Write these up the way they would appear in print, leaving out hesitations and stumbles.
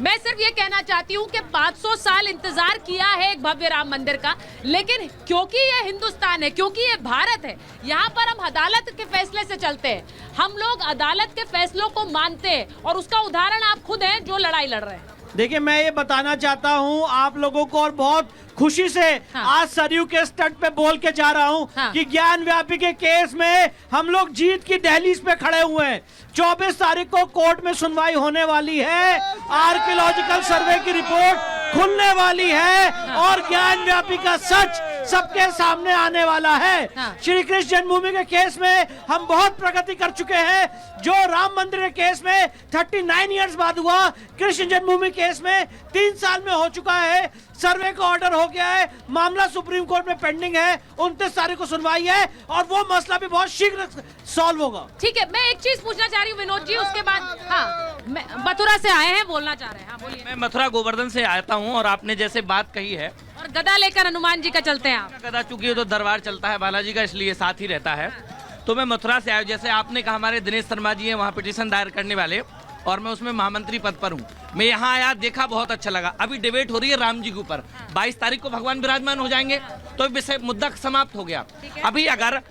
मैं सिर्फ ये कहना चाहती हूँ कि 500 साल इंतजार किया है एक भव्य राम मंदिर का, लेकिन क्योंकि ये हिंदुस्तान है, क्योंकि ये भारत है, यहाँ पर हम अदालत के फैसले से चलते हैं। हम लोग अदालत के फैसलों को मानते हैं और उसका उदाहरण आप खुद हैं जो लड़ाई लड़ रहे हैं। देखिए, मैं ये बताना चाहता हूँ आप लोगों को और बहुत खुशी से आज सरयू के स्टड पे बोल के जा रहा हूँ कि ज्ञान व्यापी के केस में हम लोग जीत की दहलीज पे खड़े हुए हैं। 24 तारीख को कोर्ट में सुनवाई होने वाली है, आर्कियोलॉजिकल सर्वे की रिपोर्ट खुलने वाली है और ज्ञान व्यापी का सच सबके सामने आने वाला है। श्री कृष्ण जन्मभूमि के केस में हम बहुत प्रगति कर चुके हैं, जो राम मंदिर के केस में 39 इयर्स बाद हुआ, कृष्ण जन्मभूमि केस में 3 साल में हो चुका है। सर्वे का ऑर्डर हो गया है, मामला सुप्रीम कोर्ट में पेंडिंग है, 29 तारीख को सुनवाई है और वो मसला भी बहुत शीघ्र सॉल्व होगा। ठीक है, मैं एक चीज पूछना चाह रही हूँ विनोद जी, उसके बाद मथुरा से आए हैं, बोलना चाह रहे हैं। बोलिए। मैं मथुरा गोवर्धन से आता हूँ और आपने जैसे बात कही है, और गदा लेकर हनुमान जी का चलते हैं आप। गदा चूंकि तो दरबार चलता है बालाजी का, इसलिए साथ ही रहता है। तो मैं मथुरा से आया, जैसे आपने कहा हमारे दिनेश शर्मा जी हैं वहाँ पिटीशन दायर करने वाले, और मैं उसमें महामंत्री पद पर हूँ। मैं यहाँ आया, देखा, बहुत अच्छा लगा। अभी डिबेट हो रही है राम जी के ऊपर, 22 तारीख को भगवान विराजमान हो जाएंगे तो विषय मुद्दा समाप्त हो गया। अभी अगर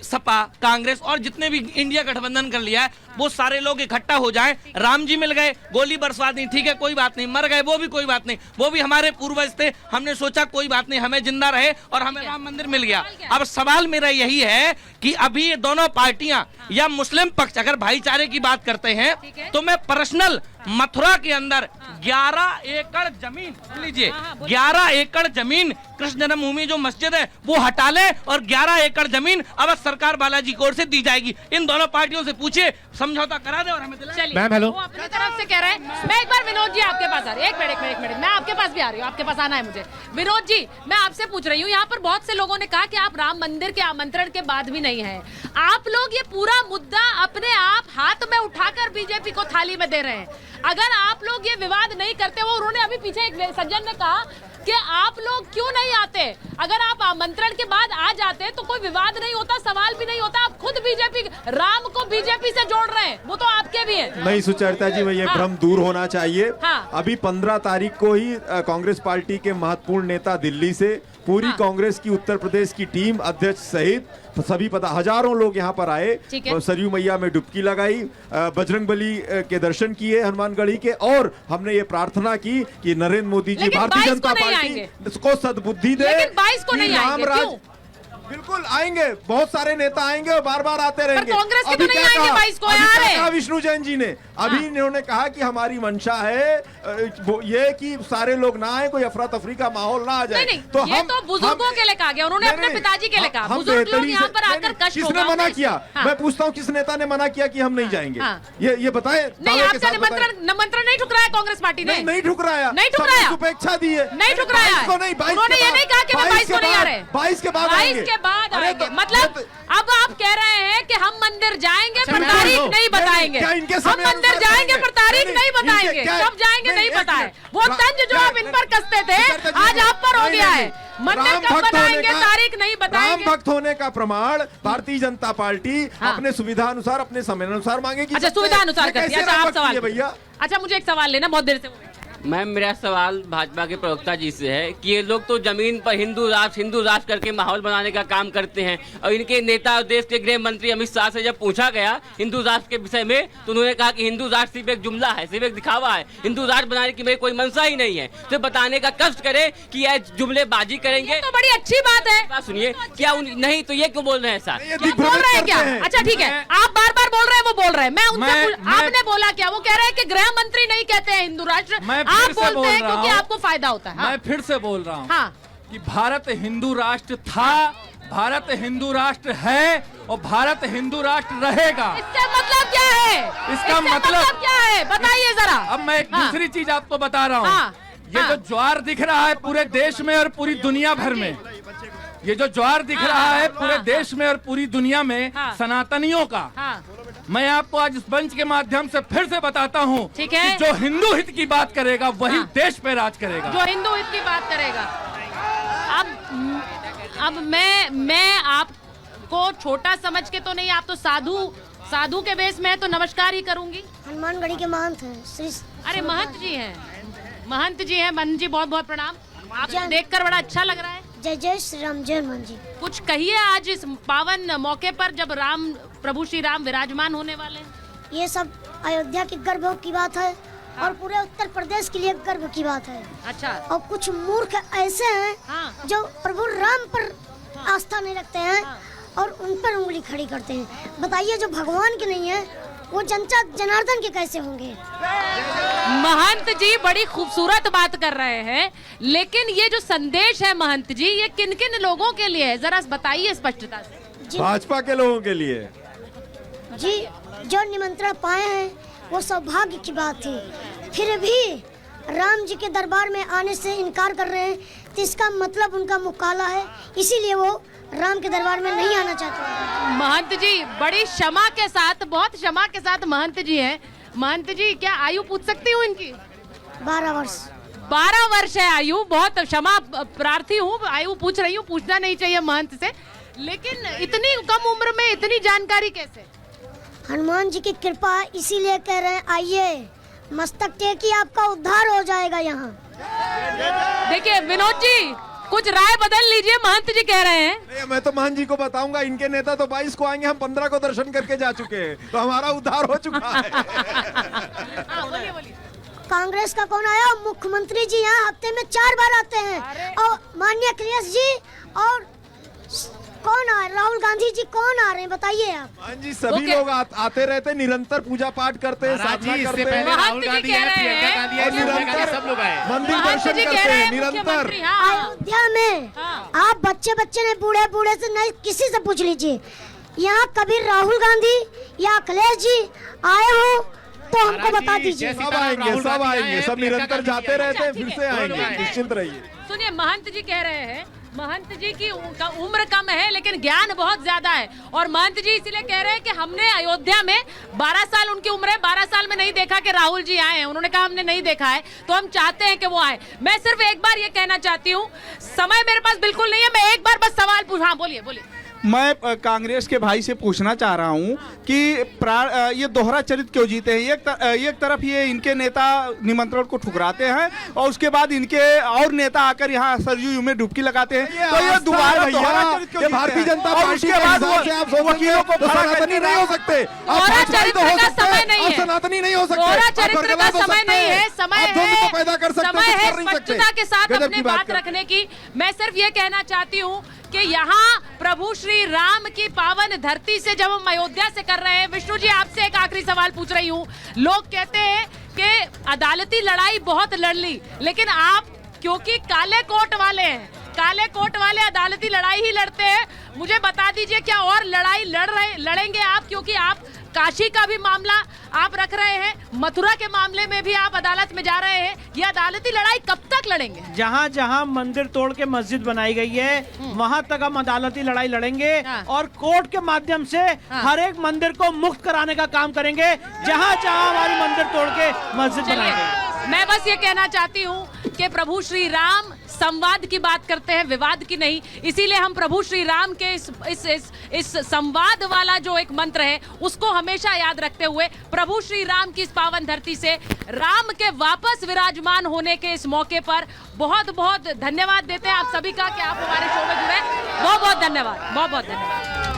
सपा कांग्रेस और जितने भी इंडिया गठबंधन कर लिया है, वो सारे लोग इकट्ठा हो जाएं, राम जी मिल गए, गोली बरसा दी, ठीक है, कोई बात नहीं, मर गए वो भी कोई बात नहीं, वो भी हमारे पूर्वज थे, हमने सोचा कोई बात नहीं, हमें जिंदा रहे और हमें राम मंदिर मिल गया। अब सवाल मेरा यही है कि अभी ये दोनों पार्टियां या मुस्लिम पक्ष अगर भाईचारे की बात करते हैं तो मैं पर्सनल मथुरा के अंदर 11 एकड़ जमीन लीजिए, 11 एकड़ जमीन कृष्ण जन्मभूमि जो मस्जिद है वो हटा ले और 11 एकड़ जमीन अब सरकार बालाजी कोर्ट से दी जाएगी। इन दोनों पार्टियों से पूछे, समझौता करा दे और हमें दिलाए। मैम हेलो, वो अपनी तरफ से कह रहे हैं। मैं एक बार विनोद जी आपके पास आ रही हूँ, एक मिनट, मैं आपके पास भी आ रही हूँ, आपके पास आना है मुझे। विनोद जी, मैं आपसे पूछ रही हूँ, यहाँ पर बहुत से लोगों ने कहा कि आप राम मंदिर के आमंत्रण के बाद भी नहीं है। आप लोग ये पूरा मुद्दा अपने आप हाथ में उठाकर बीजेपी को थाली में दे रहे हैं। अगर आप लोग ये विवाद नहीं करते, वो उन्होंने अभी पीछे एक सज्जन ने कहा कि आप लोग क्यों नहीं आते, अगर आप आमंत्रण के बाद आ जाते तो कोई विवाद नहीं होता, सवाल भी नहीं होता। आप खुद बीजेपी, राम को बीजेपी से जोड़ रहे हैं, वो तो आपके भी हैं। नहीं सुचरिता जी, ये भ्रम दूर होना चाहिए। हाँ। अभी 15 तारीख को ही कांग्रेस पार्टी के महत्वपूर्ण नेता दिल्ली से, पूरी कांग्रेस की उत्तर प्रदेश की टीम अध्यक्ष सहित सभी हजारों लोग यहाँ पर आए, सरयू मैया में डुबकी लगाई, बजरंगबली के दर्शन किए हनुमानगढ़ी के, और हमने ये प्रार्थना की कि नरेंद्र मोदी जी भारतीय जनता पार्टी को सद्बुद्धि दे। लेकिन 22 को नहीं आएंगे, क्यों? बिल्कुल आएंगे, बहुत सारे नेता आएंगे और बार बार आते रहेंगे। कांग्रेस के तो नहीं आएंगे 22 को, यार। विष्णु जैन जी ने अभी इन्होंने कहा कि हमारी मंशा है ये कि सारे लोग ना आए, कोई अफरा तफरी का माहौल ना आ जाए। नहीं, तो ये तो बुजुर्गों के लिए कहा गया, उन्होंने अपने पिताजी के लिए कहा। बुजुर्ग लोग यहाँ पर आकर कष्ट होगा। किसने मना किया? मैं पूछता हूँ, किस नेता ने मना किया कि हम नहीं जाएंगे? ये बताए। नहीं, आपका निमंत्रण नहीं ठुकराया कांग्रेस पार्टी ने? नहीं ठुकराया, नहीं ठुकराया, शुभेच्छा दी है, नहीं ठुकराया। उन्होंने ये नहीं कहा कि 22 को नहीं आ रहे, 22 के बाद आएंगे। मतलब अब आप कह रहे हैं कि हम मंदिर जाएंगे पर तारीख नहीं बताएंगे, हम मंदिर जाएंगे पर तारीख नहीं बताएंगे, कब जाएंगे नहीं बताए। वो तंज जो आप इन पर कसते थे आज आप पर हो गया है, मंदिर कब बनाएंगे तारीख नहीं बताएंगे। राम भक्त होने का प्रमाण भारतीय जनता पार्टी अपने सुविधा अनुसार, अपने समय अनुसार मांगेगी। अच्छा, सुविधा अनुसार करती है। अच्छा, आप सवाल भैया। अच्छा, मुझे एक सवाल लेना, बहुत देर से। मैम, मेरा सवाल भाजपा के प्रवक्ता जी से है कि ये लोग तो जमीन पर हिंदू राष्ट्र करके माहौल बनाने का काम करते हैं, और इनके नेता और देश के गृह मंत्री अमित शाह से जब पूछा गया हिंदू राष्ट्र के विषय में तो उन्होंने कहा कि हिंदू राष्ट्र सिर्फ एक जुमला है, सिर्फ एक दिखावा है, हिंदू राष्ट्र बनाने की मेरी कोई मंशा ही नहीं है। तो बताने का कष्ट करे कि यह जुमलेबाजी करेंगे तो बड़ी अच्छी बात है। बात सुनिए, क्या नहीं तो ये क्यों बोल रहे हैं ऐसा? बोल रहे हैं क्या? अच्छा ठीक है, आप बार बार बोल रहे हैं, वो बोल रहे हैं, मैं उनसे आपने बोला क्या? वो कह रहे हैं कि गृह मंत्री नहीं कहते हैं हिंदू राष्ट्र, आप बोलते हैं क्योंकि आपको फायदा होता है। मैं फिर से बोल रहा हूँ कि भारत हिंदू राष्ट्र था, भारत हिंदू राष्ट्र है और भारत हिंदू राष्ट्र रहेगा। इसका मतलब क्या है? इसका मतलब क्या है, बताइए जरा। अब मैं एक दूसरी चीज आपको बता रहा हूँ। ये जो ज्वार दिख रहा है पूरे देश में और पूरी दुनिया भर में, ये जो ज्वार दिख रहा है पूरे देश में और पूरी दुनिया में सनातनियों का, मैं आपको आज इस मंच के माध्यम से फिर से बताता हूँ कि जो हिंदू हित की बात करेगा वही देश पे राज करेगा। जो हिंदू हित की बात करेगा। अब मैं आपको छोटा समझ के तो नहीं, आप तो साधु साधु के बेस में है तो नमस्कार ही करूंगी। हनुमानगढ़ी के महंत हैं श्री। अरे महंत जी हैं, महंत जी हैं। महंत जी बहुत बहुत प्रणाम, आपको देखकर बड़ा अच्छा लग रहा है। जय जय श्री राम, जय हनुमान जी। कुछ कहिए आज इस पावन मौके पर जब राम प्रभु श्री राम विराजमान होने वाले हैं। ये सब अयोध्या की गर्व की बात है और पूरे उत्तर प्रदेश के लिए गर्व की बात है। अच्छा। और कुछ मूर्ख ऐसे हैं जो प्रभु राम पर आस्था नहीं रखते हैं और उन पर उंगली खड़ी करते हैं। बताइए, जो भगवान के नहीं है वो जनता जनार्दन के कैसे होंगे। महंत जी बड़ी खूबसूरत बात कर रहे हैं, लेकिन ये जो संदेश है महंत जी, ये किन किन लोगों के लिए है, जरा बताइए स्पष्टता से। भाजपा के लोगों के लिए जी, जो निमंत्रण पाए हैं वो सौभाग्य की बात थी, फिर भी राम जी के दरबार में आने से इनकार कर रहे हैं, तो इसका मतलब उनका मुँह काला है, इसीलिए वो राम के दरबार में नहीं आना चाहते। महंत जी बड़ी क्षमा के साथ, बहुत क्षमा के साथ महंत जी हैं। महंत जी क्या आयु पूछ सकती हूँ इनकी? 12 वर्ष। 12 वर्ष है आयु। बहुत क्षमा प्रार्थी हूँ, आयु पूछ रही हूँ, पूछना नहीं चाहिए महंत से, लेकिन इतनी कम उम्र में इतनी जानकारी कैसे? हनुमान जी की कृपा, इसीलिए कह रहे हैं आइए, मस्तक टेकी आपका उद्धार हो जाएगा यहाँ। देखिए विनोद जी, कुछ राय बदल लीजिए, महंत जी कह रहे हैं। नहीं, मैं तो महंत जी को बताऊंगा, इनके नेता तो 22 को आएंगे, हम 15 को दर्शन करके जा चुके हैं, तो हमारा उद्धार हो चुका है। बोलिए बोलिए। कांग्रेस का कौन आया? मुख्यमंत्री जी यहाँ हफ्ते में 4 बार आते हैं, और माननीय अखिलेश जी और कौन आ, राहुल गांधी जी कौन आ रहे हैं, बताइए आप। हाँ जी, सभी लोग आते रहते, निरंतर पूजा पाठ करते हैं, साधना करते हैं, राहुल गांधी है, प्रियंका गांधी है, निरंतर सब लोग आए, मंदिर दर्शन करते हैं निरंतर। अयोध्या में आप बच्चे ने बूढ़े से नहीं, किसी से पूछ लीजिए, यहाँ कभी राहुल गांधी या अखिलेश जी आए हो तो हमको बता दीजिए। सब आएंगे, सब निरंतर जाते रहते हैं, फिर से आएंगे, निश्चिंत रहिए। सुनिए, महंत जी कह रहे हैं, महंत जी की उम्र कम है लेकिन ज्ञान बहुत ज्यादा है, और महंत जी इसीलिए कह रहे हैं कि हमने अयोध्या में 12 साल उनकी उम्र है, 12 साल में नहीं देखा कि राहुल जी आए हैं। उन्होंने कहा हमने नहीं देखा है, तो हम चाहते हैं कि वो आए। मैं सिर्फ एक बार ये कहना चाहती हूँ, समय मेरे पास बिल्कुल नहीं है, मैं एक बार बस सवाल पूछा। हाँ बोलिए बोलिए। मैं कांग्रेस के भाई से पूछना चाह रहा हूं कि ये दोहरा चरित्र क्यों जीते हैं। एक तरफ ये इनके नेता निमंत्रण को ठुकराते हैं और उसके बाद इनके और नेता आकर यहाँ सरयू में डुबकी लगाते हैं, तो ये दोबारा दोहरा चरित्र क्यों? भारतीय जनता पार्टी के हिसाब से आप वकीलों को सनातनी नहीं हो सकते, आप चरित्र का समय नहीं है, सनातनी नहीं हो सकते, दोहरा चरित्र का समय नहीं है, समय है पैदा कर सकते, समय है स्पष्टता के साथ अपनी बात रखने की। मैं सिर्फ ये कहना चाहती हूँ कि यहाँ प्रभु श्री राम की पावन धरती से जब हम अयोध्या से कर रहे हैं, विष्णु जी आपसे एक आखिरी सवाल पूछ रही हूँ। लोग कहते हैं कि अदालती लड़ाई बहुत लड़ ली, लेकिन आप क्योंकि काले कोट वाले हैं, काले कोट वाले अदालती लड़ाई ही लड़ते हैं, मुझे बता दीजिए क्या और लड़ाई लड़ेंगे आप? क्योंकि आप काशी का भी मामला आप रख रहे हैं, मथुरा के मामले में भी आप अदालत में जा रहे हैं, ये अदालती लड़ाई कब तक लड़ेंगे? जहाँ जहाँ मंदिर तोड़ के मस्जिद बनाई गई है वहाँ तक हम अदालती लड़ाई लड़ेंगे और कोर्ट के माध्यम से हर एक मंदिर को मुक्त कराने का काम करेंगे, जहाँ जहाँ हमारी मंदिर तोड़ के मस्जिद बनाई गई। मैं बस ये कहना चाहती हूँ कि प्रभु श्री राम संवाद की बात करते हैं, विवाद की नहीं, इसीलिए हम प्रभु श्री राम के इस संवाद वाला जो एक मंत्र है उसको हमेशा याद रखते हुए प्रभु श्री राम की इस पावन धरती से राम के वापस विराजमान होने के इस मौके पर बहुत बहुत धन्यवाद देते हैं आप सभी का कि आप हमारे शो में जुड़े। बहुत बहुत धन्यवाद, बहुत बहुत धन्यवाद।